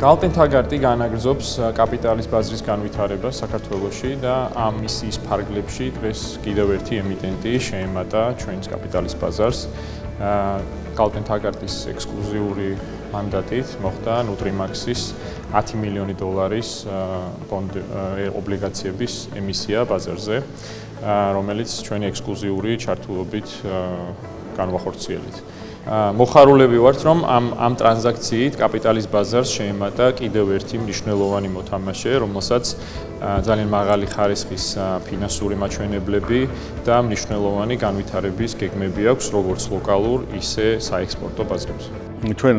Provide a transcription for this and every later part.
Galten-Tagarti განაგრძობს კაპიტალის ბაზრის განვითარებას საქართველოში და ამ მისიის ფარგლებში დღეს კიდევ ერთი ემიტენტი შეემატა ჩვენს კაპიტალის ბაზარს. Galten-Tagartis ექსკლუზიური მანდატით მოხდა Nutrimax-ის $10 მილიონი ობლიგაციების ემისია ბაზარზე, რომელიც ჩვენი ექსკლუზიური ჩართულობით განვახორციელეთ. Მოხარულები ვართ, რომ ამ ტრანზაქციით კაპიტალის ბაზარს შეემატა კიდევ ერთი მნიშვნელოვანი მოთამაშე, რომელსაც ძალიან მაღალი ხარისხის ფინანსური მაჩვენებლები და მნიშვნელოვანი განვითარების გეგმები აქვს, როგორც ლოკალურ, ისე საექსპორტო ბაზრებზე. ჩვენ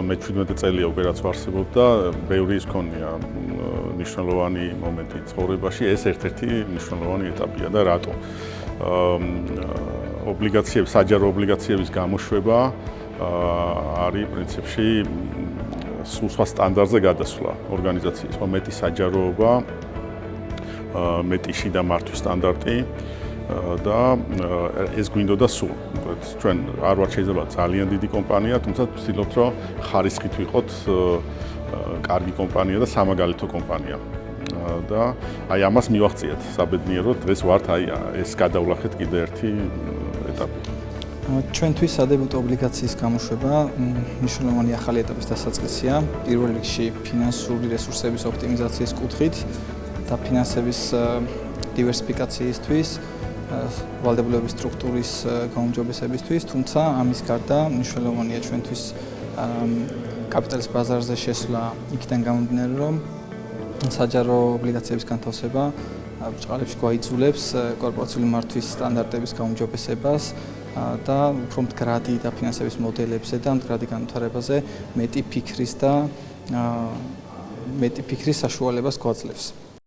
მე-17 წელია უკვე რაც ვარსებობ და ბევრი ის ქონია მნიშვნელოვანი მომენტი ცხოვრებაში, ეს ერთ-ერთი მნიშვნელოვანი ეტაპია და რატო? ობლიგაციების, საჯარო ობლიგაციების გამოშვება არის პრინციპში სხვა სტანდარტზე გადასვლა ორგანიზაციის, მეტი საჯაროობა, მეტი შიდა მართვის სტანდარტი და ეს გვინდოდა სულ. ჩვენ არ ვართ შეიძლება ძალიან დიდი კომპანია, თუმცა ვცდილობთ, რომ ხარისხით ვიყოთ კარგი კომპანია და სამაგალითო კომპანია. და აი ამას მივახციეთ საბედნიეროდ, დღეს ვართ აი ეს გადავლახეთ კიდე ერთი ეტაპი. ჩვენთვის სადებიუტო ობლიგაციის გამოშვება მნიშვნელოვანი ახალი ეტაპის დასაწყისია. პირველ რიგში ფინანსური რესურსების ოპტიმიზაციის კუთხით და ფინანსების დივერსიფიკაციისთვის, ვალდებულების სტრუქტურის გაუმჯობესებისთვის, თუმცა ამის გარდა მნიშვნელოვანია ჩვენთვის კაპიტალის ბაზარზე შესვლა იქიდან გამომდინარე, რომ საჯარო ობლიგაციების განთავსება ბრჭყალებში გვაიძულებს კორპორაციული მართვის სტანდარტების გაუმჯობესებას და უფრო მდგრადი და ფინანსების მოდელებზე და მდგრადი განვითარებაზე მეტი ფიქრის საშუალებას გვაძლევს.